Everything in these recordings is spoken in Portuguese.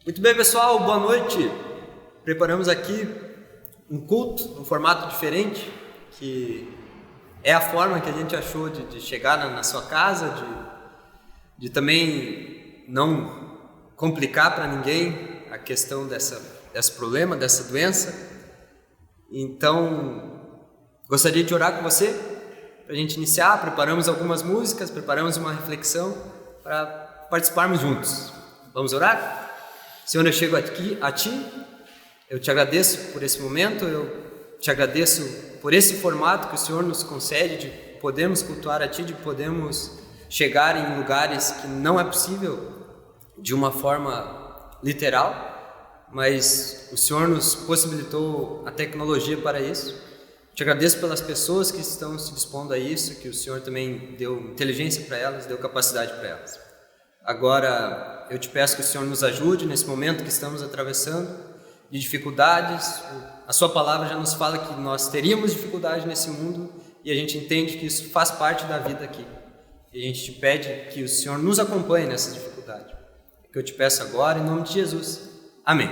Muito bem, pessoal, boa noite. Preparamos aqui um culto, um formato diferente, que é a forma que a gente achou de chegar na sua casa, de também não complicar para ninguém a questão desse problema, dessa doença. Então, gostaria de orar com você, para a gente iniciar. Preparamos algumas músicas, preparamos uma reflexão para participarmos juntos. Vamos orar? Senhor, eu chego aqui a Ti, eu te agradeço por esse momento, eu te agradeço por esse formato que o Senhor nos concede de podermos cultuar a Ti, de podermos chegar em lugares que não é possível de uma forma literal, mas o Senhor nos possibilitou a tecnologia para isso. Te agradeço pelas pessoas que estão se dispondo a isso, que o Senhor também deu inteligência para elas, deu capacidade para elas. Agora, eu te peço que o Senhor nos ajude nesse momento que estamos atravessando de dificuldades. A sua palavra já nos fala que nós teríamos dificuldade nesse mundo e a gente entende que isso faz parte da vida aqui. E a gente te pede que o Senhor nos acompanhe nessa dificuldade. É que eu te peço agora, em nome de Jesus. Amém.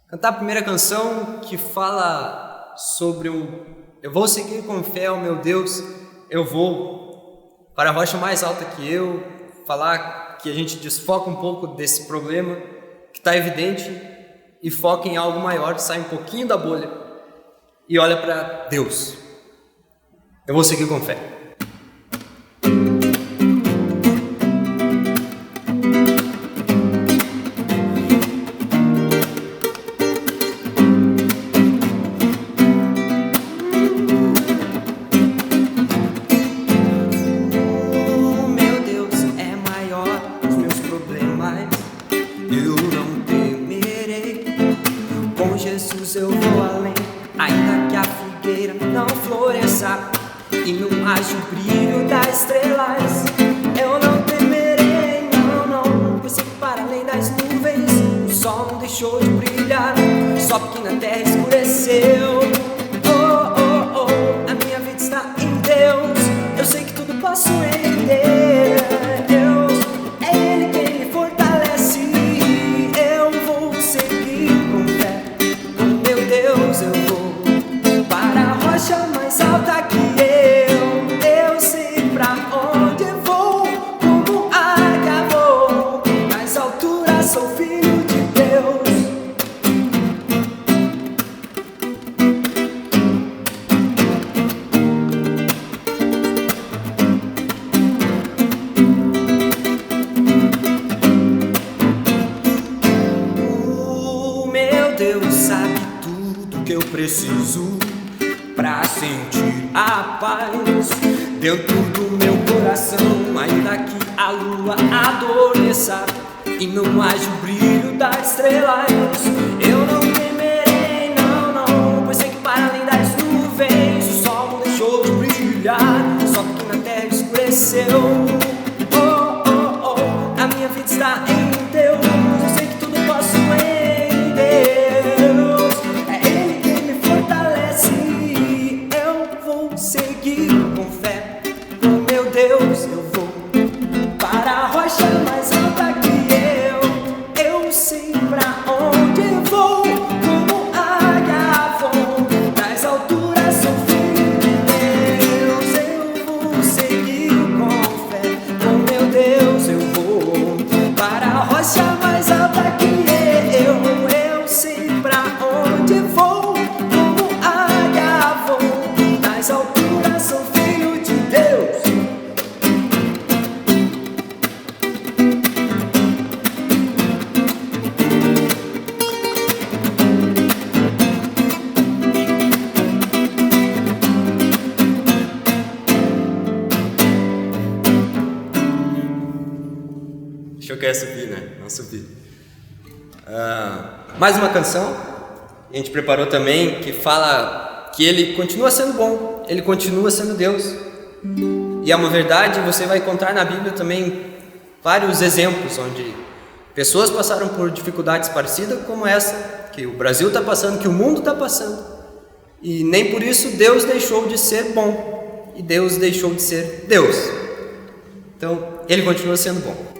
Cantar a primeira canção que fala sobre eu vou seguir com fé ao meu Deus, eu vou para a rocha mais alta que eu. Falar que a gente desfoca um pouco desse problema que está evidente e foca em algo maior, sai um pouquinho da bolha e olha para Deus. Eu vou seguir com fé. E não haja o brilho das estrelas, eu não temerei, não. Pois sei que para além das nuvens o sol não deixou de brilhar, só porque na terra escureceu. A minha vida está em Deus, eu sei que tudo posso em Deus. É Ele quem me fortalece, eu vou seguir com fé. Com meu Deus eu vou para a rocha mais alta que eu sei pra onde vou, como águia vou, nas alturas sou filho de Deus. O meu Deus sabe tudo que eu preciso pra sentir a paz dentro do meu coração, ainda que a lua adormeça e não haja o brilho das estrelas, eu não temerei, não. Pois sei que para além das nuvens o sol não deixou de brilhar, só porque na terra escureceu. A minha vida está em Deus, eu sei que tudo posso em Deus. É Ele quem me fortalece, seguir com fé, com meu Deus eu vou para a rocha mais alta que eu sei pra onde vou, como águia vou, nas alturas sou filho de Deus. Eu vou seguir com fé, com meu Deus eu vou para a rocha mais alta que eu sei pra onde vou, como águia vou, nas alturas sou filho de Deus. Achou que ia subir, né? Não subi. Mais uma canção a gente preparou também que fala que Ele continua sendo bom, Ele continua sendo Deus. E é uma verdade, você vai encontrar na Bíblia também vários exemplos onde pessoas passaram por dificuldades parecidas como essa que o Brasil está passando, que o mundo está passando, e nem por isso Deus deixou de ser bom e Deus deixou de ser Deus. Então Ele continua sendo bom.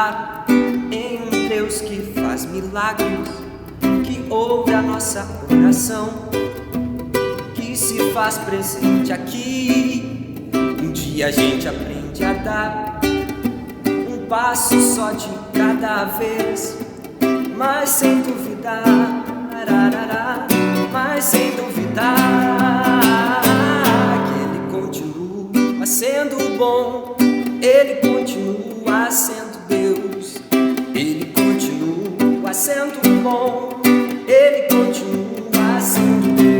confiar em um Deus que faz milagres, que ouve a nossa oração, que se faz presente aqui. Um dia a gente aprende a dar um passo só de cada vez, mas sem duvidar, mas sem duvidar que Ele continua sendo bom, Ele continua sendo Deus, Ele continua sendo bom, Ele continua sendo Deus.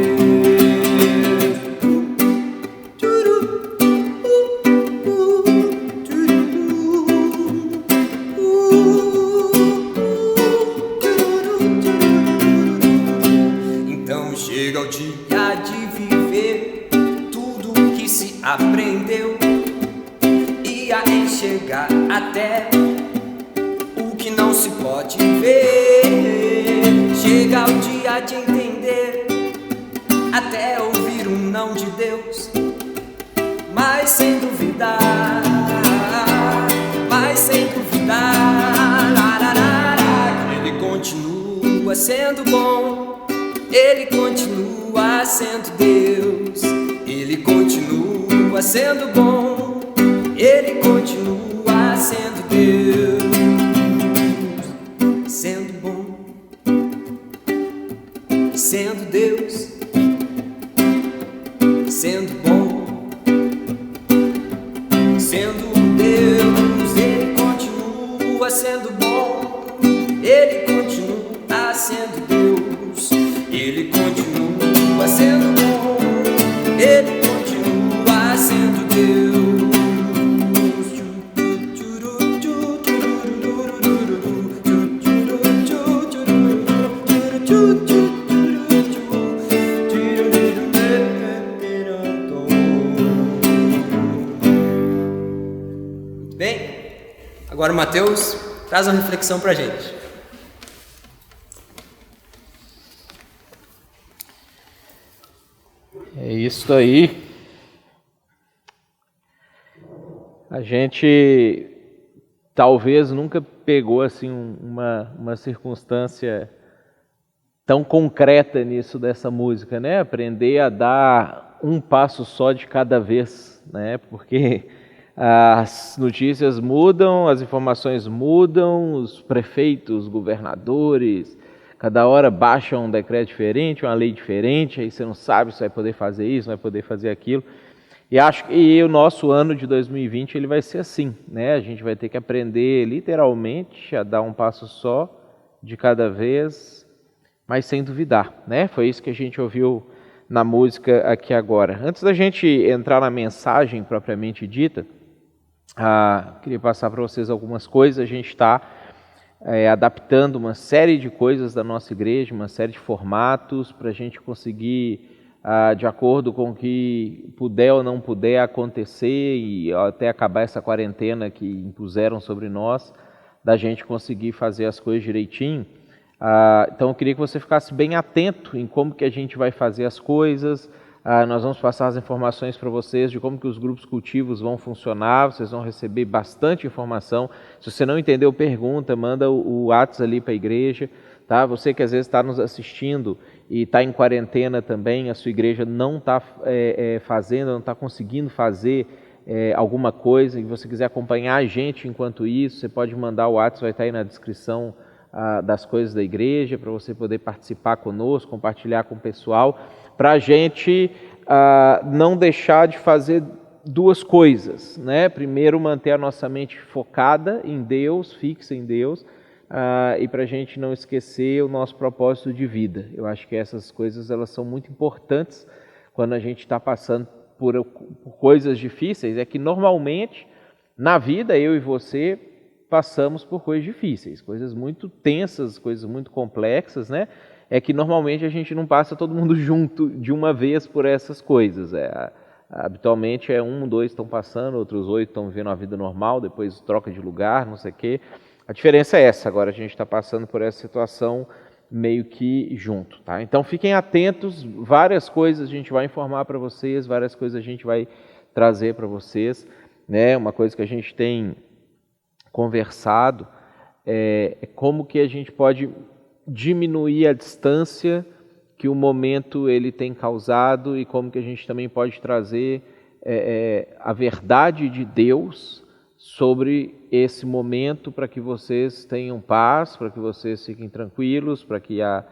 Então chega o dia de viver tudo o que se aprendeu e a enxergar até o que não se pode ver. Chega o dia de entender até ouvir um não de Deus, mas sem duvidar, mas sem duvidar, que Ele continua sendo bom, Ele continua sendo Deus, Ele continua sendo bom, Ele continua sendo Deus, sendo bom, sendo Deus, sendo bom, sendo Deus. Ele continua sendo bom, Ele continua sendo Deus, Ele continua sendo bom, Ele continua sendo Deus. Agora o Mateus traz uma reflexão para a gente. É isso aí. A gente talvez nunca pegou assim uma circunstância tão concreta nisso dessa música, né? Aprender a dar um passo só de cada vez, né? Porque as notícias mudam, as informações mudam, os prefeitos, os governadores, cada hora baixam um decreto diferente, uma lei diferente, aí você não sabe se vai poder fazer isso, vai poder fazer aquilo. E acho que o nosso ano de 2020 ele vai ser assim, né? A gente vai ter que aprender literalmente a dar um passo só de cada vez, mas sem duvidar, né? Foi isso que a gente ouviu na música aqui agora. Antes da gente entrar na mensagem propriamente dita, queria passar para vocês algumas coisas. A gente está adaptando uma série de coisas da nossa igreja, uma série de formatos para a gente conseguir, de acordo com o que puder ou não puder acontecer e até acabar essa quarentena que impuseram sobre nós, da gente conseguir fazer as coisas direitinho. Então eu queria que você ficasse bem atento em como que a gente vai fazer as coisas. Nós vamos passar as informações para vocês de como que os grupos cultivos vão funcionar, vocês vão receber bastante informação. Se você não entendeu, pergunta, manda o WhatsApp ali para a igreja, tá? Você que às vezes está nos assistindo e está em quarentena também, a sua igreja não está fazendo, não está conseguindo fazer alguma coisa, e você quiser acompanhar a gente enquanto isso, você pode mandar o WhatsApp, vai estar aí na descrição das coisas da igreja, para você poder participar conosco, compartilhar com o pessoal, para a gente não deixar de fazer duas coisas, né? Primeiro, manter a nossa mente focada em Deus, fixa em Deus, e para a gente não esquecer o nosso propósito de vida. Eu acho que essas coisas elas são muito importantes quando a gente está passando por coisas difíceis. É que normalmente na vida eu e você passamos por coisas difíceis, coisas muito tensas, coisas muito complexas, né? É que normalmente a gente não passa todo mundo junto de uma vez por essas coisas. Habitualmente 1, 2 estão passando, outros 8 estão vivendo a vida normal, depois troca de lugar, não sei o quê. A diferença é essa, agora a gente está passando por essa situação meio que junto, tá? Então fiquem atentos, várias coisas a gente vai informar para vocês, várias coisas a gente vai trazer para vocês, né? Uma coisa que a gente tem conversado como que a gente pode diminuir a distância que o momento ele tem causado e como que a gente também pode trazer a verdade de Deus sobre esse momento para que vocês tenham paz, para que vocês fiquem tranquilos, para que a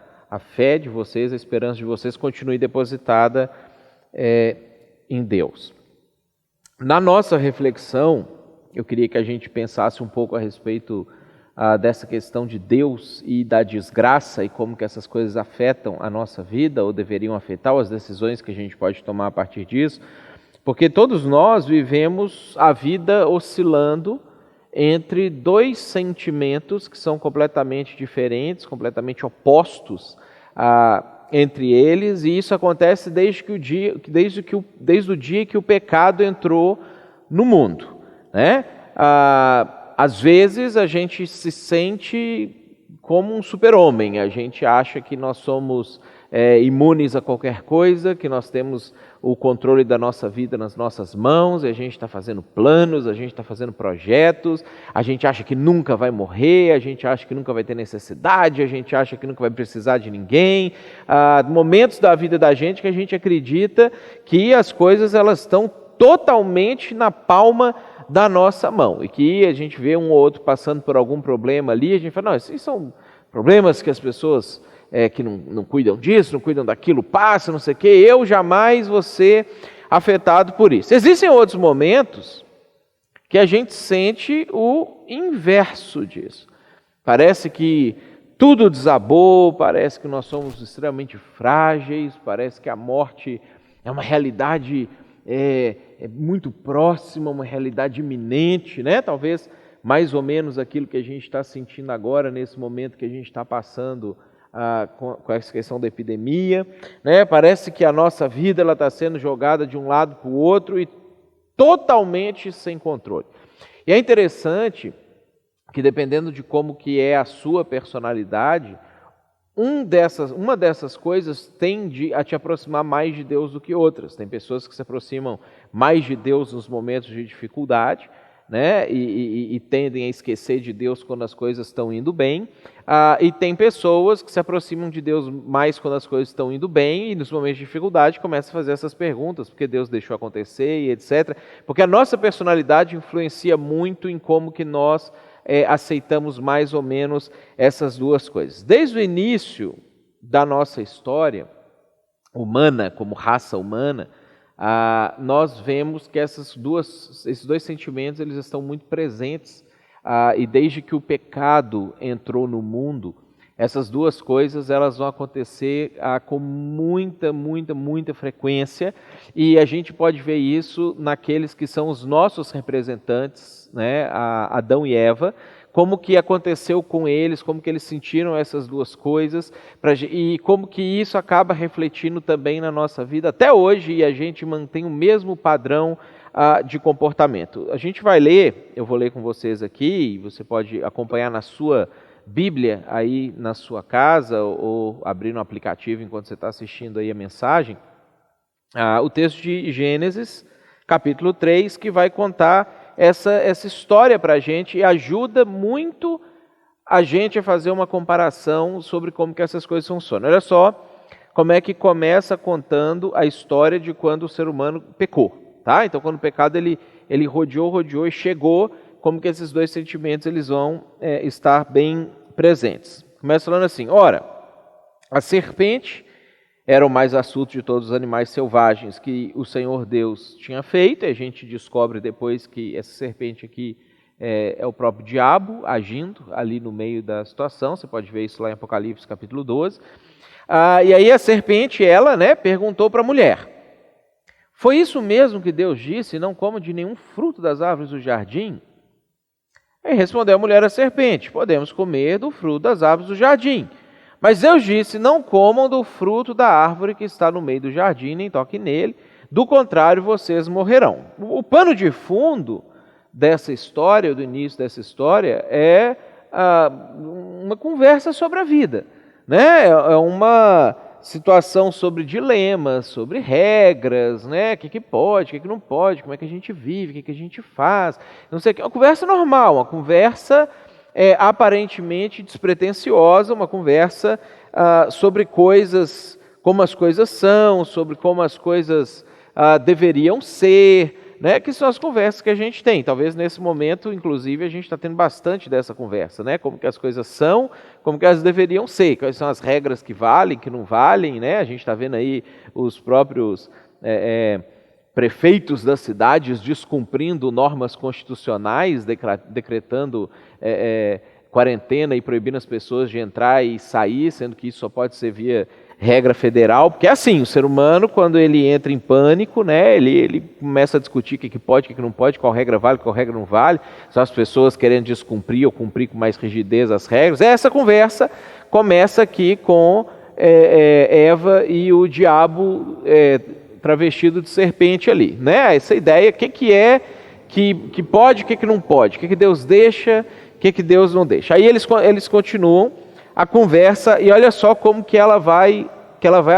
fé de vocês, a esperança de vocês continue depositada em Deus. Na nossa reflexão, eu queria que a gente pensasse um pouco a respeito dessa questão de Deus e da desgraça e como que essas coisas afetam a nossa vida ou deveriam afetar as decisões que a gente pode tomar a partir disso, porque todos nós vivemos a vida oscilando entre dois sentimentos que são completamente diferentes, completamente opostos entre eles, e isso acontece desde o dia que o pecado entrou no mundo, né? Às vezes a gente se sente como um super-homem, a gente acha que nós somos imunes a qualquer coisa, que nós temos o controle da nossa vida nas nossas mãos, e a gente está fazendo planos, a gente está fazendo projetos, a gente acha que nunca vai morrer, a gente acha que nunca vai ter necessidade, a gente acha que nunca vai precisar de ninguém. Momentos da vida da gente que a gente acredita que as coisas elas estão totalmente na palma da nossa mão, e que a gente vê um ou outro passando por algum problema ali, a gente fala, não, esses são problemas que as pessoas que não cuidam disso, não cuidam daquilo, passam, não sei o quê, eu jamais vou ser afetado por isso. Existem outros momentos que a gente sente o inverso disso. Parece que tudo desabou, parece que nós somos extremamente frágeis, parece que a morte é uma realidade muito próxima, uma realidade iminente, né? Talvez mais ou menos aquilo que a gente está sentindo agora, nesse momento que a gente está passando com essa questão da epidemia, né? Parece que a nossa vida está sendo jogada de um lado para o outro e totalmente sem controle. E é interessante que, dependendo de como que é a sua personalidade, uma dessas coisas tende a te aproximar mais de Deus do que outras. Tem pessoas que se aproximam mais de Deus nos momentos de dificuldade, né? E tendem a esquecer de Deus quando as coisas estão indo bem. E tem pessoas que se aproximam de Deus mais quando as coisas estão indo bem e nos momentos de dificuldade começam a fazer essas perguntas, porque Deus deixou acontecer e etc. Porque a nossa personalidade influencia muito em como que nós aceitamos mais ou menos essas duas coisas. Desde o início da nossa história humana, como raça humana, nós vemos que esses dois sentimentos eles estão muito presentes, e desde que o pecado entrou no mundo, essas duas coisas elas vão acontecer com muita frequência, e a gente pode ver isso naqueles que são os nossos representantes, né, Adão e Eva, como que aconteceu com eles, como que eles sentiram essas duas coisas, e como que isso acaba refletindo também na nossa vida até hoje, e a gente mantém o mesmo padrão de comportamento. A gente vai ler, eu vou ler com vocês aqui, você pode acompanhar na sua Bíblia aí na sua casa, ou abrir no aplicativo enquanto você está assistindo aí a mensagem, o texto de Gênesis, capítulo 3, que vai contar essa história para a gente e ajuda muito a gente a fazer uma comparação sobre como que essas coisas funcionam. Olha só como é que começa contando a história de quando o ser humano pecou, tá? Então, quando o pecado ele rodeou e chegou, como que esses dois sentimentos eles vão estar bem presentes. Começa falando assim: ora, a serpente era o mais astuto de todos os animais selvagens que o Senhor Deus tinha feito, e a gente descobre depois que essa serpente aqui é o próprio diabo agindo ali no meio da situação. Você pode ver isso lá em Apocalipse capítulo 12. E aí a serpente, ela, né, perguntou para a mulher: foi isso mesmo que Deus disse, não coma de nenhum fruto das árvores do jardim? Aí respondeu a mulher à serpente: podemos comer do fruto das árvores do jardim. Mas Deus disse, não comam do fruto da árvore que está no meio do jardim, nem toquem nele, do contrário vocês morrerão. O pano de fundo dessa história, do início dessa história, é uma conversa sobre a vida, né? É uma situação sobre dilemas, sobre regras, né? O que pode, o que não pode, como é que a gente vive, o que a gente faz, não sei o que. Uma conversa normal, uma conversa aparentemente despretensiosa, uma conversa sobre coisas, como as coisas são, sobre como as coisas deveriam ser, né, que são as conversas que a gente tem. Talvez nesse momento, inclusive, a gente está tendo bastante dessa conversa, né? Como que as coisas são, como que elas deveriam ser, quais são as regras que valem, que não valem, né? A gente está vendo aí os próprios prefeitos das cidades descumprindo normas constitucionais, decretando quarentena e proibindo as pessoas de entrar e sair, sendo que isso só pode ser via regra federal, porque é assim, o ser humano, quando ele entra em pânico, né, ele começa a discutir o que pode, o que não pode, qual regra vale, qual regra não vale, são as pessoas querendo descumprir ou cumprir com mais rigidez as regras. Essa conversa começa aqui com Eva e o diabo travestido de serpente ali, né? Essa ideia, o que pode, o que não pode, o que Deus deixa, o que Deus não deixa. Aí eles continuam a conversa e olha só como que ela vai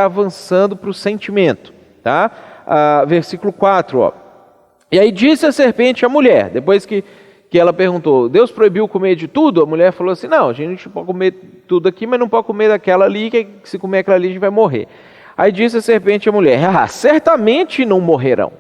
avançando para o sentimento, tá? Versículo 4, ó. E aí disse a serpente à mulher, depois que ela perguntou, Deus proibiu comer de tudo? A mulher falou assim, não, a gente pode comer tudo aqui, mas não pode comer daquela ali, que se comer aquela ali a gente vai morrer. Aí disse a serpente à mulher, certamente não morrerão.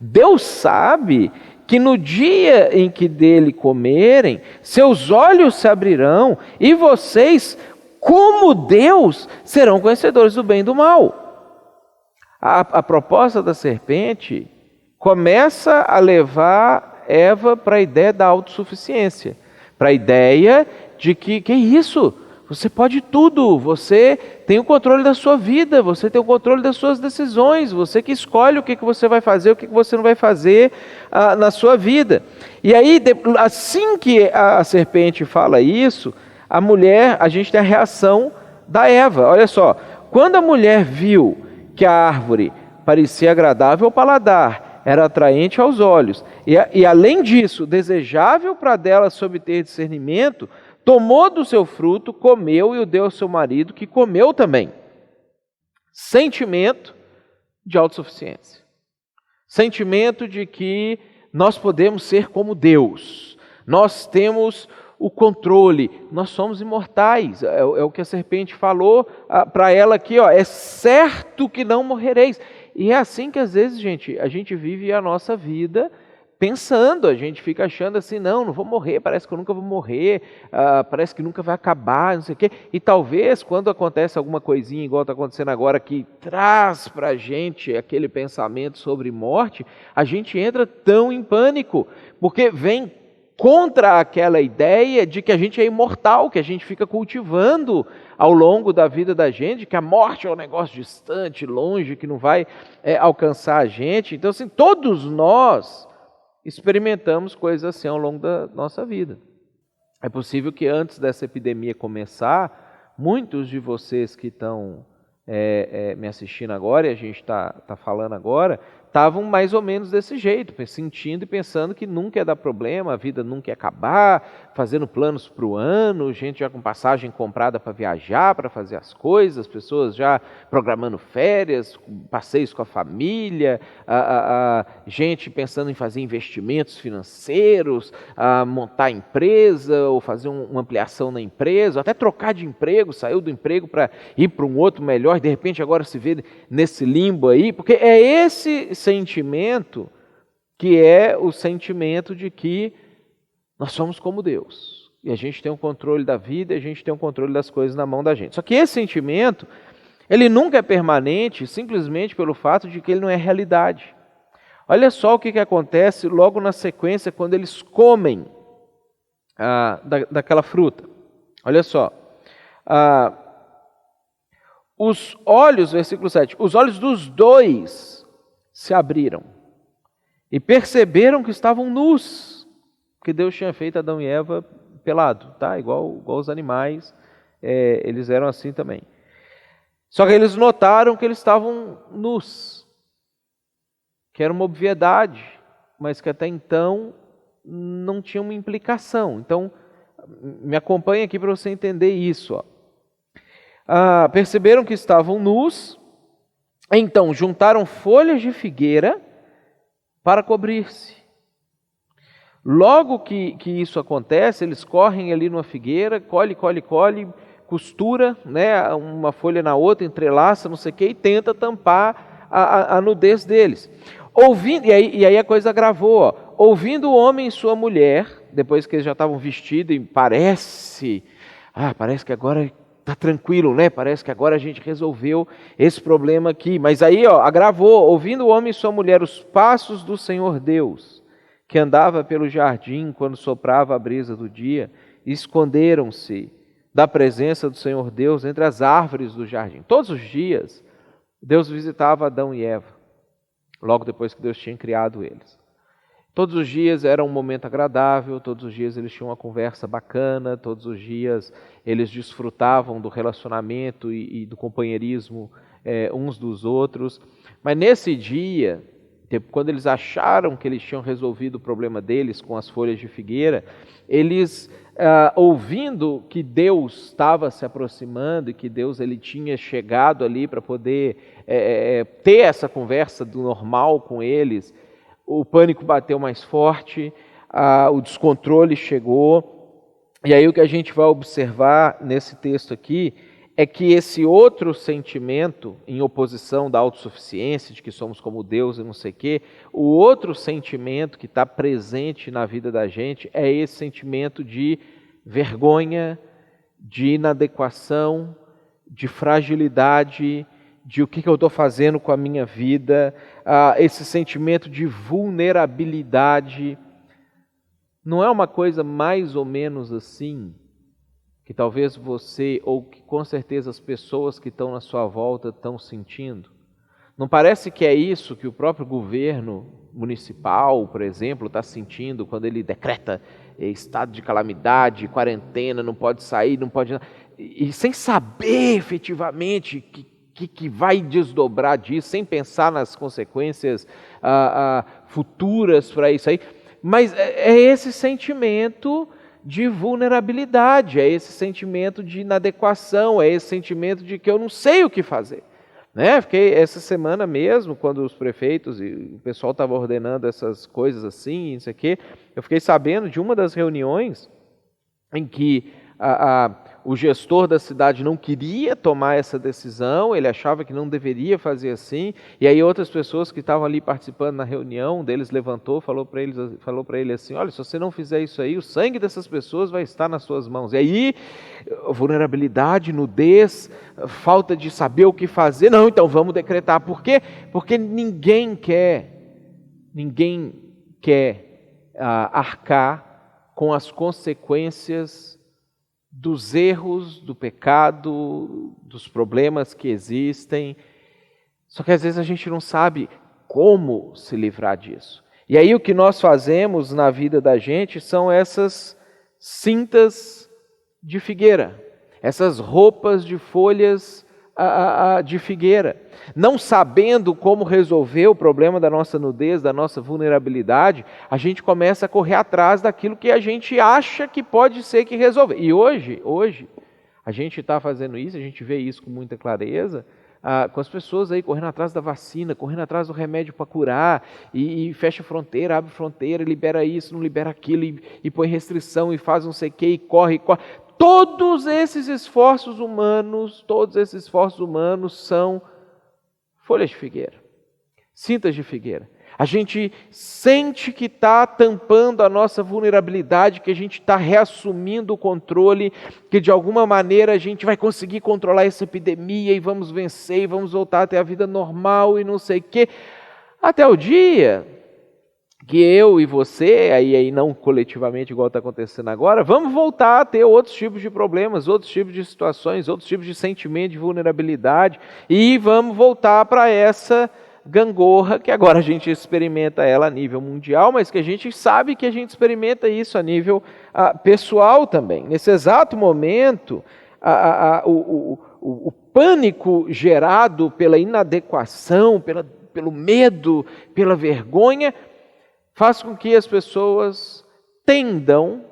Deus sabe que no dia em que dele comerem, seus olhos se abrirão e vocês, como Deus, serão conhecedores do bem e do mal. A proposta da serpente começa a levar Eva para a ideia da autossuficiência, para a ideia de que isso? Você pode tudo, você tem o controle da sua vida, você tem o controle das suas decisões, você que escolhe o que você vai fazer, o que você não vai fazer na sua vida. E aí, assim que a serpente fala isso, a gente tem a reação da Eva. Olha só, quando a mulher viu que a árvore parecia agradável ao paladar, era atraente aos olhos, e além disso, desejável para dela se obter discernimento, tomou do seu fruto, comeu e o deu ao seu marido, que comeu também. Sentimento de autossuficiência. Sentimento de que nós podemos ser como Deus. Nós temos o controle. Nós somos imortais. É o que a serpente falou para ela aqui, ó, é certo que não morrereis. E é assim que às vezes, gente, a gente vive a nossa vida pensando, a gente fica achando assim, não vou morrer, parece que eu nunca vou morrer, parece que nunca vai acabar, não sei o quê. E talvez quando acontece alguma coisinha igual está acontecendo agora, que traz para a gente aquele pensamento sobre morte, a gente entra tão em pânico, porque vem contra aquela ideia de que a gente é imortal, que a gente fica cultivando ao longo da vida da gente, que a morte é um negócio distante, longe, que não vai alcançar a gente. Então, assim, todos nós experimentamos coisas assim ao longo da nossa vida. É possível que antes dessa epidemia começar, muitos de vocês que estão me assistindo agora, e a gente está falando agora, estavam mais ou menos desse jeito, sentindo e pensando que nunca ia dar problema, a vida nunca ia acabar, fazendo planos para o ano, gente já com passagem comprada para viajar, para fazer as coisas, pessoas já programando férias, passeios com a família, gente pensando em fazer investimentos financeiros, montar empresa, ou fazer uma ampliação na empresa, ou até trocar de emprego, saiu do emprego para ir para um outro melhor, e de repente agora se vê nesse limbo aí, porque é esse sentimento que é o sentimento de que nós somos como Deus e a gente tem o controle da vida, a gente tem o controle das coisas na mão da gente. Só que esse sentimento, ele nunca é permanente simplesmente pelo fato de que ele não é realidade. Olha só o que acontece logo na sequência quando eles comem daquela fruta. Olha só, os olhos, versículo 7, os olhos dos dois se abriram e perceberam que estavam nus, porque Deus tinha feito Adão e Eva pelado, tá? Igual os animais, eles eram assim também. Só que eles notaram que eles estavam nus, que era uma obviedade, mas que até então não tinha uma implicação. Então, me acompanha aqui para você entender isso, ó. Perceberam que estavam nus, então juntaram folhas de figueira para cobrir-se. Logo que isso acontece, eles correm ali numa figueira, colhe, costura, né, uma folha na outra, entrelaça, não sei o que, e tenta tampar a nudez deles. E aí a coisa agravou, ó. Ouvindo o homem e sua mulher, depois que eles já estavam vestidos, e parece que agora está tranquilo, né? Parece que agora a gente resolveu esse problema aqui. Mas aí, ó, agravou. Ouvindo o homem e sua mulher os passos do Senhor Deus, que andava pelo jardim quando soprava a brisa do dia, esconderam-se da presença do Senhor Deus entre as árvores do jardim. Todos os dias, Deus visitava Adão e Eva, logo depois que Deus tinha criado eles. Todos os dias era um momento agradável, todos os dias eles tinham uma conversa bacana, todos os dias eles desfrutavam do relacionamento e do companheirismo uns dos outros. Mas nesse dia, quando eles acharam que eles tinham resolvido o problema deles com as folhas de figueira, eles, ouvindo que Deus estava se aproximando e que Deus ele tinha chegado ali para poder ter essa conversa do normal com eles, o pânico bateu mais forte, o descontrole chegou. E aí o que a gente vai observar nesse texto aqui é que esse outro sentimento, em oposição da autossuficiência, de que somos como Deus e não sei o quê, o outro sentimento que está presente na vida da gente é esse sentimento de vergonha, de inadequação, de fragilidade, de o que eu estou fazendo com a minha vida, esse sentimento de vulnerabilidade. Não é uma coisa mais ou menos assim, que talvez você, ou que com certeza as pessoas que estão na sua volta estão sentindo? Não parece que é isso que o próprio governo municipal, por exemplo, está sentindo quando ele decreta estado de calamidade, quarentena, não pode sair, não pode... E sem saber efetivamente que vai desdobrar disso, sem pensar nas consequências futuras para isso aí. Mas é esse sentimento de vulnerabilidade, é esse sentimento de inadequação, é esse sentimento de que eu não sei o que fazer. Né? Fiquei essa semana mesmo, quando os prefeitos e o pessoal estava ordenando essas coisas assim, isso aqui, eu fiquei sabendo de uma das reuniões em que o gestor da cidade não queria tomar essa decisão, ele achava que não deveria fazer assim, e aí outras pessoas que estavam ali participando na reunião, um deles levantou, falou para ele assim, olha, se você não fizer isso aí, o sangue dessas pessoas vai estar nas suas mãos. E aí, vulnerabilidade, nudez, falta de saber o que fazer, não, então vamos decretar. Por quê? Porque ninguém quer arcar com as consequências dos erros, do pecado, dos problemas que existem. Só que às vezes a gente não sabe como se livrar disso. E aí o que nós fazemos na vida da gente são essas cintas de figueira, essas roupas de folhas de figueira. Não sabendo como resolver o problema da nossa nudez, da nossa vulnerabilidade, a gente começa a correr atrás daquilo que a gente acha que pode ser que resolver. E hoje a gente está fazendo isso, a gente vê isso com muita clareza, com as pessoas aí correndo atrás da vacina, correndo atrás do remédio para curar, e fecha fronteira, abre fronteira, libera isso, não libera aquilo, e põe restrição, e faz não sei o que, e corre. Todos esses esforços humanos são folhas de figueira, cintas de figueira. A gente sente que está tampando a nossa vulnerabilidade, que a gente está reassumindo o controle, que de alguma maneira a gente vai conseguir controlar essa epidemia e vamos vencer, e vamos voltar a ter a vida normal e não sei o quê. Até o dia que eu e você, aí não coletivamente igual está acontecendo agora, vamos voltar a ter outros tipos de problemas, outros tipos de situações, outros tipos de sentimento de vulnerabilidade, e vamos voltar para essa gangorra que agora a gente experimenta ela a nível mundial, mas que a gente sabe que a gente experimenta isso a nível pessoal também. Nesse exato momento, o pânico gerado pela inadequação, pelo medo, pela vergonha, faz com que as pessoas tendam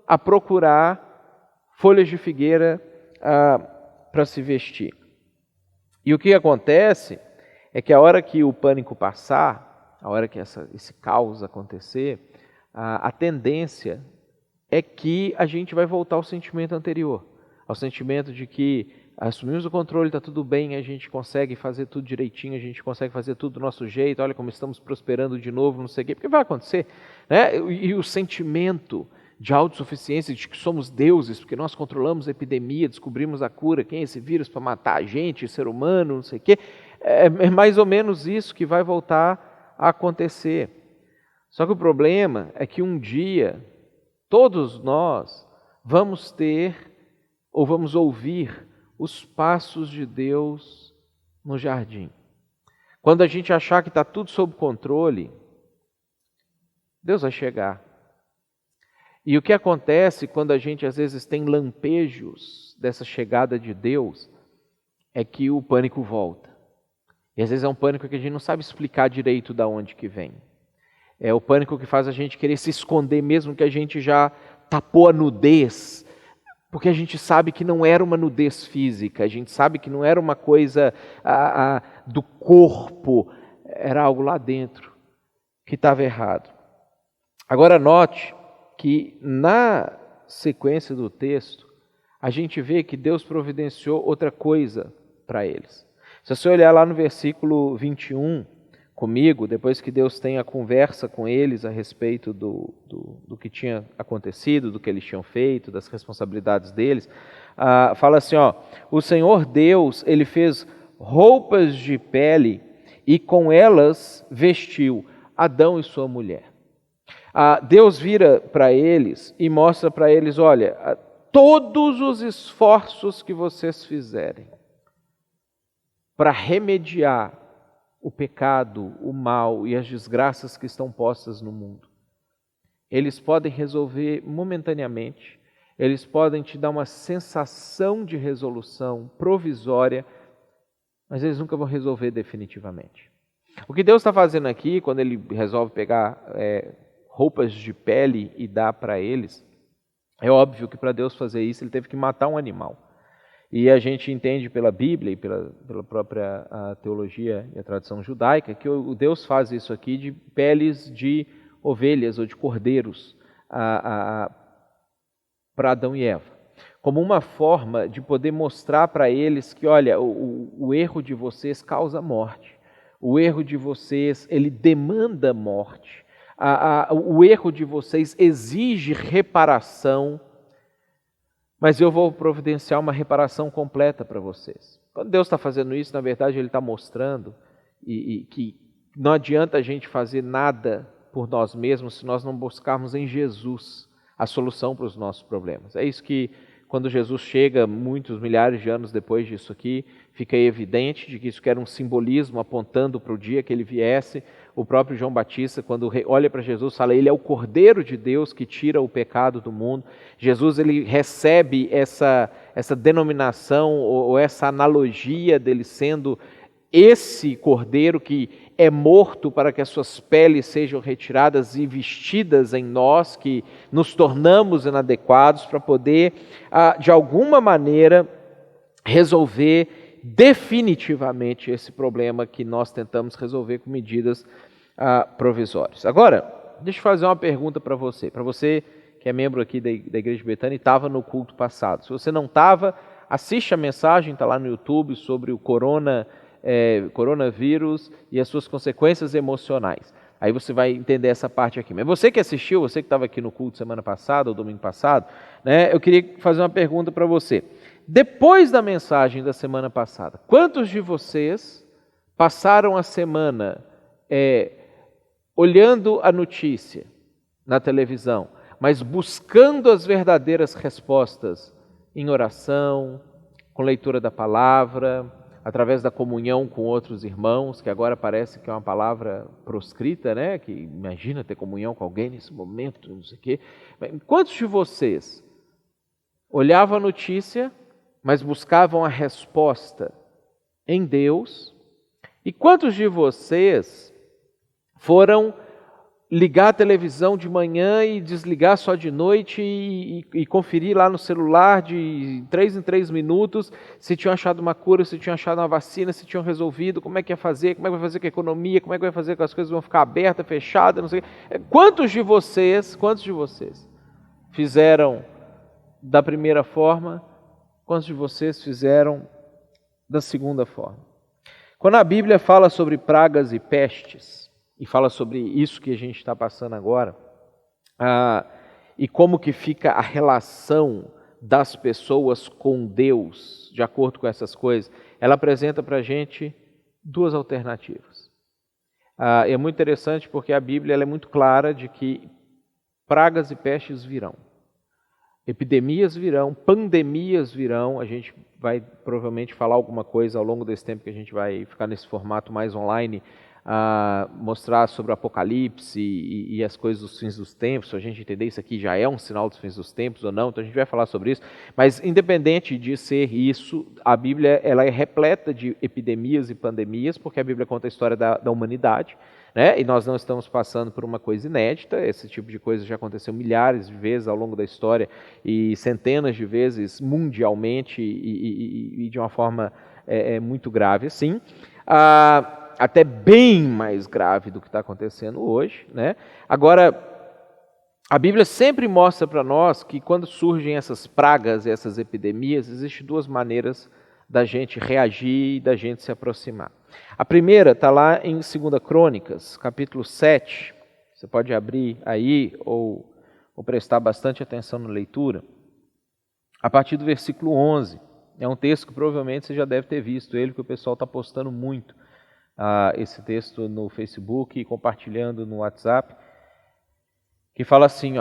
a procurar folhas de figueira para se vestir. E o que acontece é que a hora que o pânico passar, a hora que esse caos acontecer, a tendência é que a gente vai voltar ao sentimento anterior, ao sentimento de que assumimos o controle, está tudo bem, a gente consegue fazer tudo direitinho, a gente consegue fazer tudo do nosso jeito, olha como estamos prosperando de novo, não sei o quê, porque vai acontecer, né? E o sentimento de autossuficiência, de que somos deuses, porque nós controlamos a epidemia, descobrimos a cura, quem é esse vírus para matar a gente, ser humano, não sei o quê, é mais ou menos isso que vai voltar a acontecer. Só que o problema é que um dia todos nós vamos ter ou vamos ouvir os passos de Deus no jardim. Quando a gente achar que está tudo sob controle, Deus vai chegar. E o que acontece quando a gente às vezes tem lampejos dessa chegada de Deus é que o pânico volta. E às vezes é um pânico que a gente não sabe explicar direito de onde que vem. É o pânico que faz a gente querer se esconder mesmo que a gente já tapou a nudez, porque a gente sabe que não era uma nudez física, a gente sabe que não era uma coisa do corpo, era algo lá dentro que estava errado. Agora note que na sequência do texto, a gente vê que Deus providenciou outra coisa para eles. Se você olhar lá no versículo 21 comigo, depois que Deus tem a conversa com eles a respeito do que tinha acontecido, do que eles tinham feito, das responsabilidades deles, fala assim, ó, o Senhor Deus, Ele fez roupas de pele e com elas vestiu Adão e sua mulher. Deus vira para eles e mostra para eles, olha, todos os esforços que vocês fizerem para remediar o pecado, o mal e as desgraças que estão postas no mundo, eles podem resolver momentaneamente, eles podem te dar uma sensação de resolução provisória, mas eles nunca vão resolver definitivamente. O que Deus está fazendo aqui, quando Ele resolve pegar roupas de pele e dar para eles, é óbvio que para Deus fazer isso, Ele teve que matar um animal. E a gente entende pela Bíblia e pela própria teologia e a tradição judaica que o Deus faz isso aqui de peles de ovelhas ou de cordeiros para Adão e Eva, como uma forma de poder mostrar para eles que, olha, o erro de vocês causa morte, o erro de vocês, ele demanda morte, o erro de vocês exige reparação, mas eu vou providenciar uma reparação completa para vocês. Quando Deus está fazendo isso, na verdade, Ele está mostrando que não adianta a gente fazer nada por nós mesmos se nós não buscarmos em Jesus a solução para os nossos problemas. É isso que, quando Jesus chega, muitos milhares de anos depois disso aqui, fica evidente de que isso era um simbolismo apontando para o dia que Ele viesse. O próprio João Batista, quando olha para Jesus, fala, Ele é o Cordeiro de Deus que tira o pecado do mundo. Jesus, ele recebe essa denominação ou essa analogia dele sendo esse Cordeiro que é morto para que as suas peles sejam retiradas e vestidas em nós, que nos tornamos inadequados para poder, de alguma maneira, resolver definitivamente esse problema que nós tentamos resolver com medidas provisórias. Agora, deixa eu fazer uma pergunta para você que é membro aqui da Igreja de Betânia e estava no culto passado. Se você não estava, assiste a mensagem, está lá no YouTube, sobre o coronavírus e as suas consequências emocionais. Aí você vai entender essa parte aqui. Mas você que assistiu, você que estava aqui no culto semana passada ou domingo passado, né, eu queria fazer uma pergunta para você. Depois da mensagem da semana passada, quantos de vocês passaram a semana olhando a notícia na televisão, mas buscando as verdadeiras respostas em oração, com leitura da palavra, através da comunhão com outros irmãos, que agora parece que é uma palavra proscrita, né? Que imagina ter comunhão com alguém nesse momento, não sei o quê. Quantos de vocês olhavam a notícia, mas buscavam a resposta em Deus? E quantos de vocês foram ligar a televisão de manhã e desligar só de noite e conferir lá no celular de 3 em 3 minutos se tinham achado uma cura, se tinham achado uma vacina, se tinham resolvido, como é que ia fazer, como é que vai fazer com a economia, como é que vai fazer com as coisas vão ficar abertas, fechadas, não sei o quê. Quantos de vocês fizeram da primeira forma? Quantos de vocês fizeram da segunda forma? Quando a Bíblia fala sobre pragas e pestes, e fala sobre isso que a gente está passando agora, e como que fica a relação das pessoas com Deus, de acordo com essas coisas, ela apresenta para a gente duas alternativas. É muito interessante porque a Bíblia ela é muito clara de que pragas e pestes virão, epidemias virão, pandemias virão. A gente vai provavelmente falar alguma coisa ao longo desse tempo que a gente vai ficar nesse formato mais online, mostrar sobre o Apocalipse e as coisas dos fins dos tempos, para a gente entender isso aqui já é um sinal dos fins dos tempos ou não, então a gente vai falar sobre isso, mas independente de ser isso, a Bíblia ela é repleta de epidemias e pandemias, porque a Bíblia conta a história da humanidade, né? E nós não estamos passando por uma coisa inédita, esse tipo de coisa já aconteceu milhares de vezes ao longo da história e centenas de vezes mundialmente e de uma forma muito grave, assim. Até bem mais grave do que está acontecendo hoje, né? Agora, a Bíblia sempre mostra para nós que quando surgem essas pragas e essas epidemias, existem duas maneiras da gente reagir e da gente se aproximar. A primeira está lá em 2 Crônicas, capítulo 7, você pode abrir aí ou prestar bastante atenção na leitura, a partir do versículo 11, é um texto que provavelmente você já deve ter visto ele, que o pessoal está postando muito, esse texto no Facebook e compartilhando no WhatsApp, que fala assim,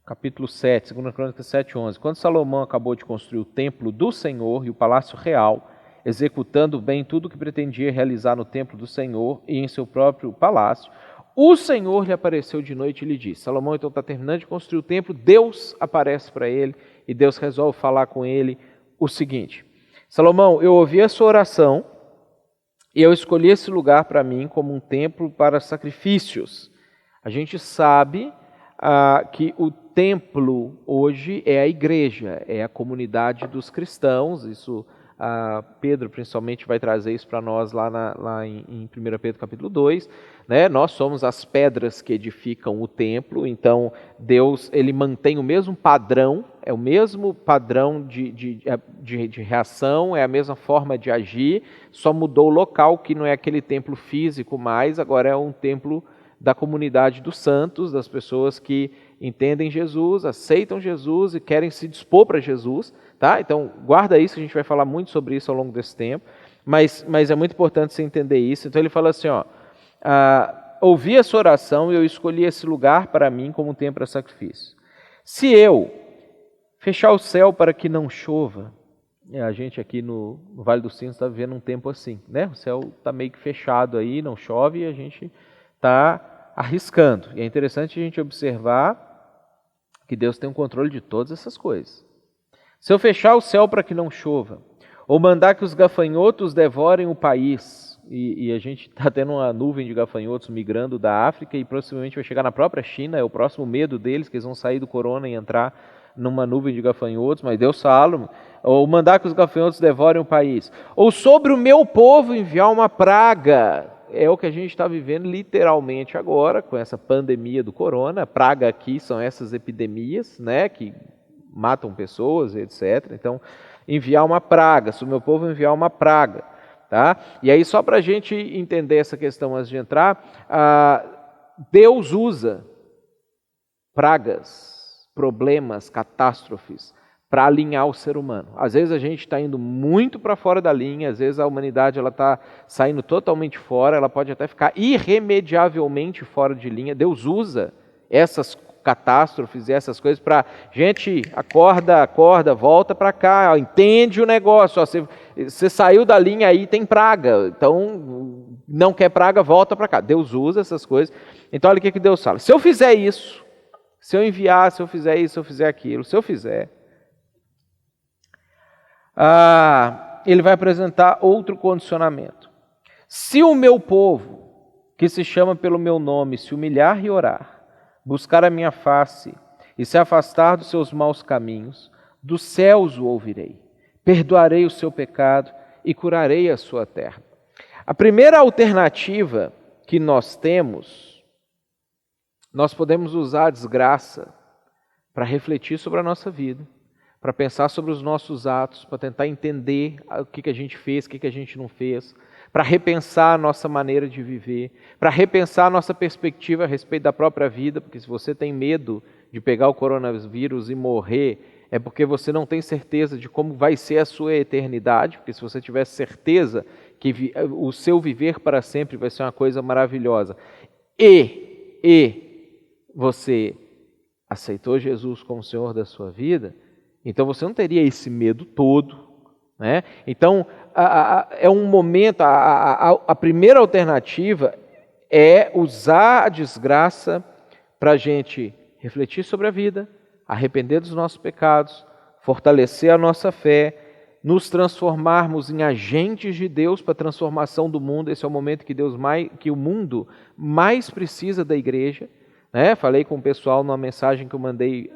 capítulo 7, 2 Crônicas 7, 11. Quando Salomão acabou de construir o templo do Senhor e o palácio real, executando bem tudo o que pretendia realizar no templo do Senhor e em seu próprio palácio, o Senhor lhe apareceu de noite e lhe disse, Salomão então está terminando de construir o templo, Deus aparece para ele e Deus resolve falar com ele o seguinte, Salomão, eu ouvi a sua oração, e eu escolhi esse lugar para mim como um templo para sacrifícios. A gente sabe que o templo hoje é a igreja, é a comunidade dos cristãos. Isso, Pedro principalmente vai trazer isso para nós lá em 1 Pedro capítulo 2. Né? Nós somos as pedras que edificam o templo, então Deus ele mantém o mesmo padrão, é o mesmo padrão de reação, é a mesma forma de agir, só mudou o local, que não é aquele templo físico mais, agora é um templo da comunidade dos santos, das pessoas que entendem Jesus, aceitam Jesus e querem se dispor para Jesus. Tá? Então guarda isso, que a gente vai falar muito sobre isso ao longo desse tempo, mas é muito importante você entender isso. Então ele fala assim, ouvi a sua oração e eu escolhi esse lugar para mim como um templo para sacrifício. Se eu fechar o céu para que não chova, a gente aqui no Vale dos Sinos está vivendo um tempo assim, né? O céu está meio que fechado aí, não chove e a gente está arriscando. E é interessante a gente observar que Deus tem o controle de todas essas coisas. Se eu fechar o céu para que não chova, ou mandar que os gafanhotos devorem o país, e a gente está tendo uma nuvem de gafanhotos migrando da África e possivelmente vai chegar na própria China, é o próximo medo deles, que eles vão sair do corona e entrar numa nuvem de gafanhotos, mas Deus fala, ou mandar que os gafanhotos devorem o país, ou sobre o meu povo enviar uma praga, é o que a gente está vivendo literalmente agora, com essa pandemia do corona. A praga aqui são essas epidemias, né, que matam pessoas, etc. Então, enviar uma praga, se o meu povo enviar uma praga. Tá? E aí, só para a gente entender essa questão antes de entrar, Deus usa pragas, problemas, catástrofes, para alinhar o ser humano. Às vezes a gente está indo muito para fora da linha, às vezes a humanidade está saindo totalmente fora, ela pode até ficar irremediavelmente fora de linha. Deus usa essas catástrofes e essas coisas para, gente, acorda, volta para cá, entende o negócio, você saiu da linha aí, tem praga, então não quer praga, volta para cá. Deus usa essas coisas. Então olha o que Deus fala, se eu fizer isso, se eu enviar, se eu fizer isso, se eu fizer aquilo, se eu fizer, ele vai apresentar outro condicionamento. Se o meu povo, que se chama pelo meu nome, se humilhar e orar, buscar a minha face e se afastar dos seus maus caminhos, dos céus o ouvirei, perdoarei o seu pecado e curarei a sua terra. A primeira alternativa que nós temos, nós podemos usar a desgraça para refletir sobre a nossa vida, para pensar sobre os nossos atos, para tentar entender o que a gente fez, o que a gente não fez, para repensar a nossa maneira de viver, para repensar a nossa perspectiva a respeito da própria vida, porque se você tem medo de pegar o coronavírus e morrer, é porque você não tem certeza de como vai ser a sua eternidade, porque se você tivesse certeza que o seu viver para sempre vai ser uma coisa maravilhosa, e você aceitou Jesus como Senhor da sua vida, então você não teria esse medo todo, né? Então, é um momento, a primeira alternativa é usar a desgraça para a gente refletir sobre a vida, arrepender dos nossos pecados, fortalecer a nossa fé, nos transformarmos em agentes de Deus para a transformação do mundo. Esse é o momento que o mundo mais precisa da igreja. Né? Falei com o pessoal numa mensagem que eu mandei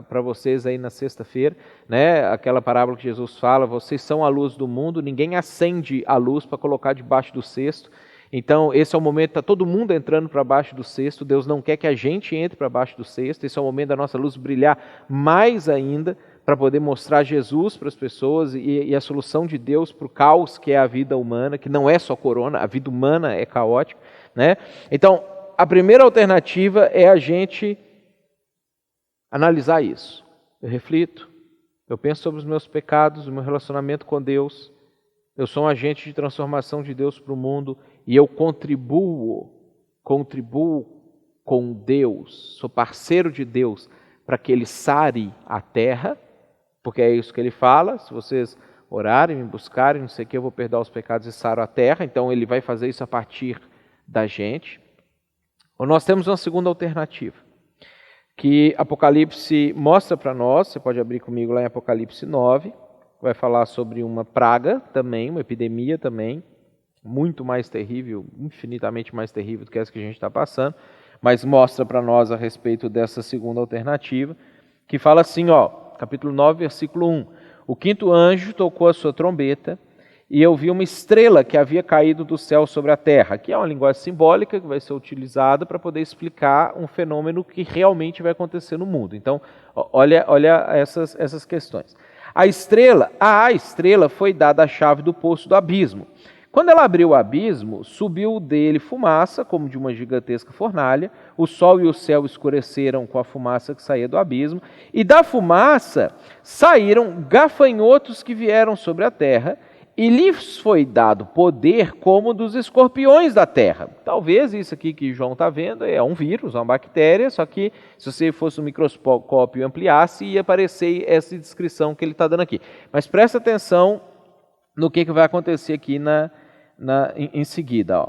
para vocês aí na sexta-feira, né? Aquela parábola que Jesus fala, vocês são a luz do mundo, ninguém acende a luz para colocar debaixo do cesto. Então esse é o momento que está todo mundo entrando para baixo do cesto, Deus não quer que a gente entre para baixo do cesto, esse é o momento da nossa luz brilhar mais ainda, para poder mostrar Jesus para as pessoas e a solução de Deus para o caos que é a vida humana, que não é só corona, a vida humana é caótica, né? Então, a primeira alternativa é a gente analisar isso. Eu reflito, eu penso sobre os meus pecados, o meu relacionamento com Deus, eu sou um agente de transformação de Deus para o mundo e eu contribuo com Deus, sou parceiro de Deus para que Ele sare a terra, porque é isso que Ele fala, se vocês orarem, me buscarem, não sei o que, eu vou perdoar os pecados e saro a terra, então Ele vai fazer isso a partir da gente. Ou nós temos uma segunda alternativa, que Apocalipse mostra para nós, você pode abrir comigo lá em Apocalipse 9, vai falar sobre uma praga também, uma epidemia também, muito mais terrível, infinitamente mais terrível do que essa que a gente está passando, mas mostra para nós a respeito dessa segunda alternativa, que fala assim, ó, capítulo 9, versículo 1, o quinto anjo tocou a sua trombeta, e eu vi uma estrela que havia caído do céu sobre a terra, que é uma linguagem simbólica que vai ser utilizada para poder explicar um fenômeno que realmente vai acontecer no mundo. Então, olha essas questões. A estrela foi dada a chave do poço do abismo. Quando ela abriu o abismo, subiu dele fumaça, como de uma gigantesca fornalha, o sol e o céu escureceram com a fumaça que saía do abismo, e da fumaça saíram gafanhotos que vieram sobre a terra, e lhes foi dado poder como dos escorpiões da terra. Talvez isso aqui que João está vendo é um vírus, uma bactéria, só que se você fosse um microscópio e ampliasse, ia aparecer essa descrição que ele está dando aqui. Mas presta atenção no que vai acontecer aqui em seguida. Ó.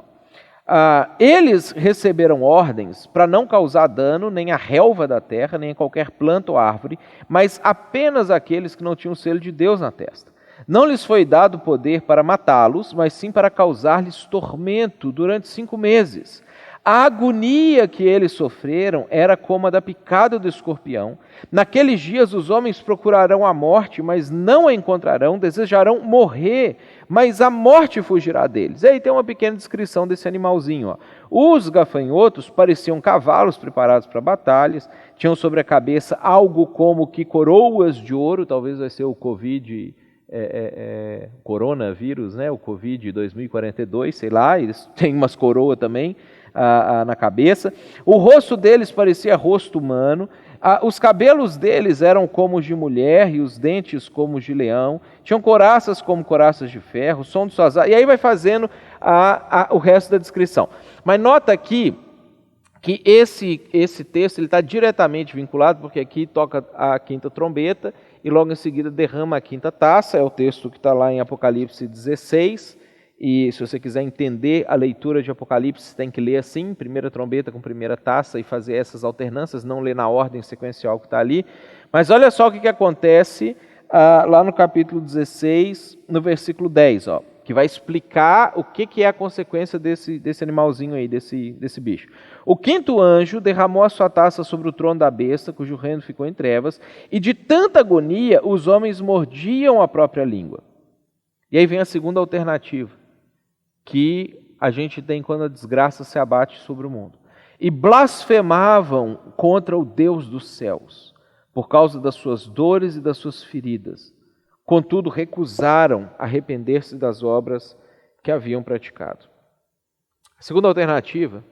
Eles receberam ordens para não causar dano nem à relva da terra, nem a qualquer planta ou árvore, mas apenas aqueles que não tinham o selo de Deus na testa. Não lhes foi dado poder para matá-los, mas sim para causar-lhes tormento durante 5 meses. A agonia que eles sofreram era como a da picada do escorpião. Naqueles dias os homens procurarão a morte, mas não a encontrarão, desejarão morrer, mas a morte fugirá deles. E aí tem uma pequena descrição desse animalzinho. Ó. Os gafanhotos pareciam cavalos preparados para batalhas, tinham sobre a cabeça algo como que coroas de ouro, talvez vai ser o Covid coronavírus, né? O Covid 2042, sei lá, eles têm umas coroas também na cabeça. O rosto deles parecia rosto humano, os cabelos deles eram como os de mulher e os dentes como os de leão, tinham coraças como coraças de ferro, som de suas asas, e aí vai fazendo o resto da descrição. Mas nota aqui que esse texto está diretamente vinculado, porque aqui toca a quinta trombeta e logo em seguida derrama a quinta taça, é o texto que está lá em Apocalipse 16, e se você quiser entender a leitura de Apocalipse, você tem que ler assim, primeira trombeta com primeira taça e fazer essas alternâncias, não ler na ordem sequencial que está ali. Mas olha só o que acontece lá no capítulo 16, no versículo 10, ó, que vai explicar o que é a consequência desse animalzinho aí, desse bicho. O quinto anjo derramou a sua taça sobre o trono da besta, cujo reino ficou em trevas, e de tanta agonia os homens mordiam a própria língua. E aí vem a segunda alternativa, que a gente tem quando a desgraça se abate sobre o mundo. E blasfemavam contra o Deus dos céus, por causa das suas dores e das suas feridas. Contudo, recusaram arrepender-se das obras que haviam praticado. A segunda alternativa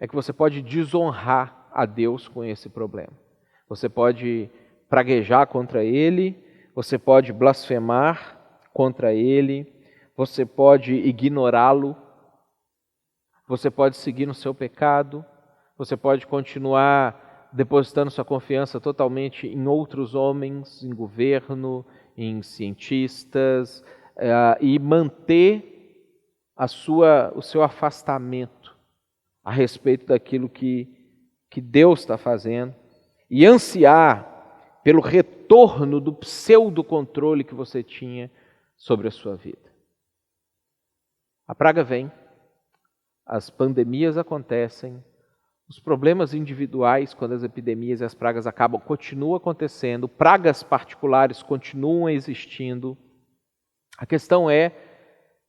é que você pode desonrar a Deus com esse problema. Você pode praguejar contra Ele, você pode blasfemar contra Ele, você pode ignorá-lo, você pode seguir no seu pecado, você pode continuar depositando sua confiança totalmente em outros homens, em governo, em cientistas, e manter o seu afastamento a respeito daquilo que Deus está fazendo e ansiar pelo retorno do pseudo-controle que você tinha sobre a sua vida. A praga vem, as pandemias acontecem, os problemas individuais, quando as epidemias e as pragas acabam, continuam acontecendo, pragas particulares continuam existindo. A questão é,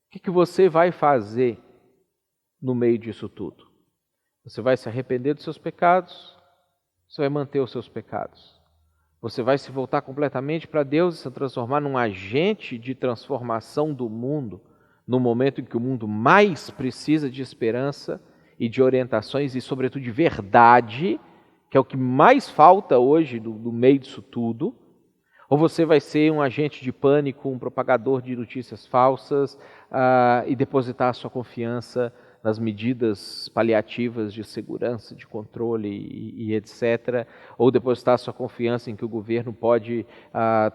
o que você vai fazer no meio disso tudo? Você vai se arrepender dos seus pecados? Você vai manter os seus pecados? Você vai se voltar completamente para Deus e se transformar num agente de transformação do mundo, no momento em que o mundo mais precisa de esperança e de orientações e, sobretudo, de verdade, que é o que mais falta hoje do meio disso tudo? Ou você vai ser um agente de pânico, um propagador de notícias falsas e depositar a sua confiança nas medidas paliativas de segurança, de controle e etc. Ou depositar a sua confiança em que o governo pode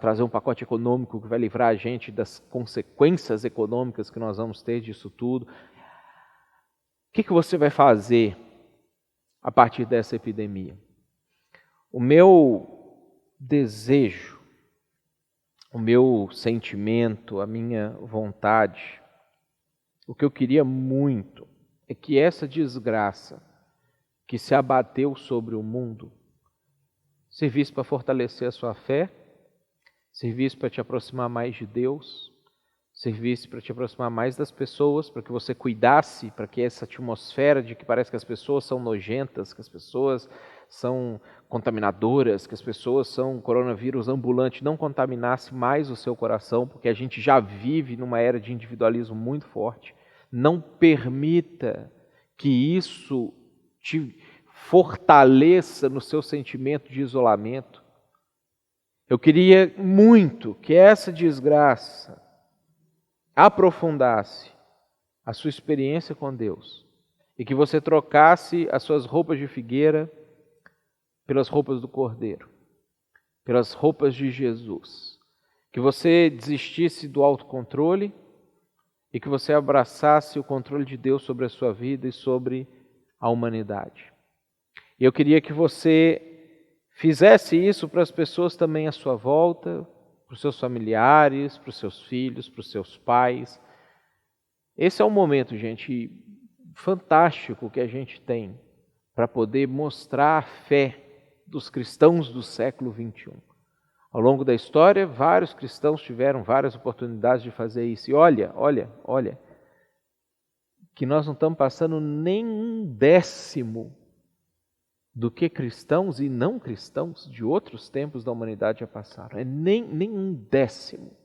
trazer um pacote econômico que vai livrar a gente das consequências econômicas que nós vamos ter disso tudo? O que você vai fazer a partir dessa epidemia? O meu desejo, o meu sentimento, a minha vontade, o que eu queria muito é que essa desgraça que se abateu sobre o mundo servisse para fortalecer a sua fé, servisse para te aproximar mais de Deus, servisse para te aproximar mais das pessoas, para que você cuidasse, para que essa atmosfera de que parece que as pessoas são nojentas, que as pessoas são contaminadoras, que as pessoas são coronavírus ambulante, não contaminasse mais o seu coração, porque a gente já vive numa era de individualismo muito forte. Não permita que isso te fortaleça no seu sentimento de isolamento. Eu queria muito que essa desgraça aprofundasse a sua experiência com Deus e que você trocasse as suas roupas de figueira pelas roupas do Cordeiro, pelas roupas de Jesus, que você desistisse do autocontrole e que você abraçasse o controle de Deus sobre a sua vida e sobre a humanidade. E eu queria que você fizesse isso para as pessoas também à sua volta, para os seus familiares, para os seus filhos, para os seus pais. Esse é um momento, gente, fantástico que a gente tem para poder mostrar a fé dos cristãos do século XXI. Ao longo da história, vários cristãos tiveram várias oportunidades de fazer isso. E olha, que nós não estamos passando nem um décimo do que cristãos e não cristãos de outros tempos da humanidade já passaram. Nem um décimo.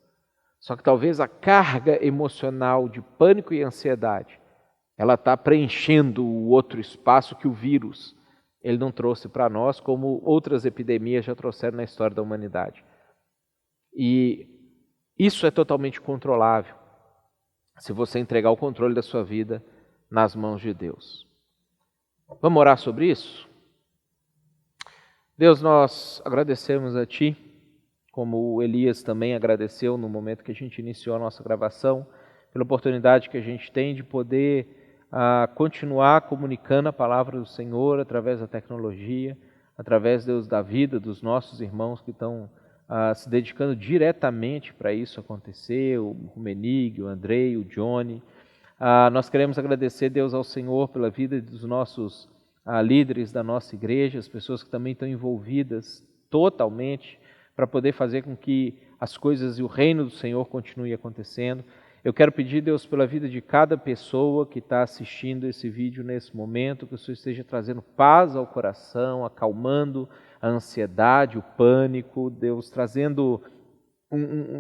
Só que talvez a carga emocional de pânico e ansiedade, ela está preenchendo o outro espaço que o vírus ele não trouxe para nós, como outras epidemias já trouxeram na história da humanidade. E isso é totalmente controlável, se você entregar o controle da sua vida nas mãos de Deus. Vamos orar sobre isso? Deus, nós agradecemos a Ti, como o Elias também agradeceu no momento que a gente iniciou a nossa gravação, pela oportunidade que a gente tem de poder continuar comunicando a palavra do Senhor através da tecnologia, através, Deus, da vida dos nossos irmãos que estão se dedicando diretamente para isso acontecer, o Menig, o Andrei, o Johnny. Nós queremos agradecer, Deus, ao Senhor pela vida dos nossos líderes da nossa igreja, as pessoas que também estão envolvidas totalmente para poder fazer com que as coisas e o reino do Senhor continue acontecendo. Eu quero pedir, Deus, pela vida de cada pessoa que está assistindo esse vídeo nesse momento, que o Senhor esteja trazendo paz ao coração, acalmando a ansiedade, o pânico, Deus, trazendo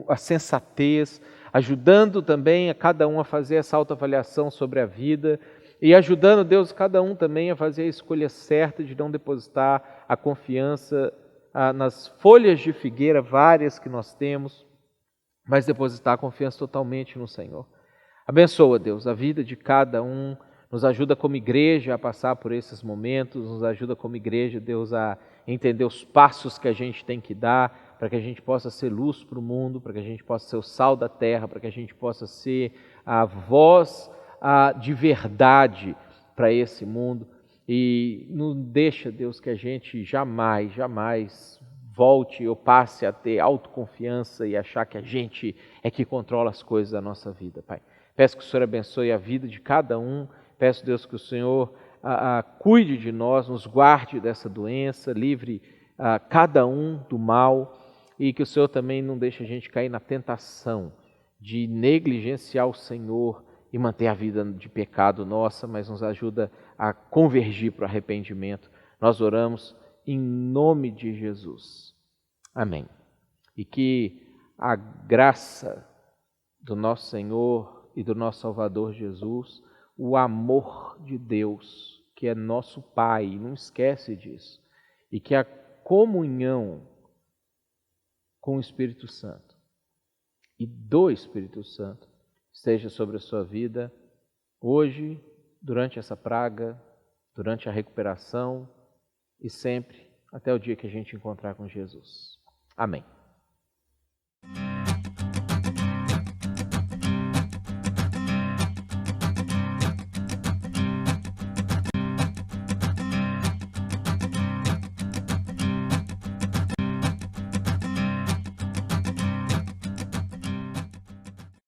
a sensatez, ajudando também a cada um a fazer essa autoavaliação sobre a vida e ajudando, Deus, cada um também a fazer a escolha certa de não depositar a confiança nas folhas de figueira várias que nós temos, mas depositar a confiança totalmente no Senhor. Abençoa, Deus, a vida de cada um, nos ajuda como igreja a passar por esses momentos, nos ajuda como igreja, Deus, a entender os passos que a gente tem que dar para que a gente possa ser luz para o mundo, para que a gente possa ser o sal da terra, para que a gente possa ser a voz de verdade para esse mundo. E não deixa, Deus, que a gente jamais volte ou passe a ter autoconfiança e achar que a gente é que controla as coisas da nossa vida, Pai. Peço que o Senhor abençoe a vida de cada um. Peço, Deus, que o Senhor cuide de nós, nos guarde dessa doença, livre cada um do mal e que o Senhor também não deixe a gente cair na tentação de negligenciar o Senhor e manter a vida de pecado nossa, mas nos ajuda a convergir para o arrependimento. Nós oramos em nome de Jesus. Amém. E que a graça do nosso Senhor e do nosso Salvador Jesus, o amor de Deus, que é nosso Pai, não esquece disso, e que a comunhão com o Espírito Santo e do Espírito Santo esteja sobre a sua vida hoje, durante essa praga, durante a recuperação e sempre até o dia que a gente encontrar com Jesus. Amém.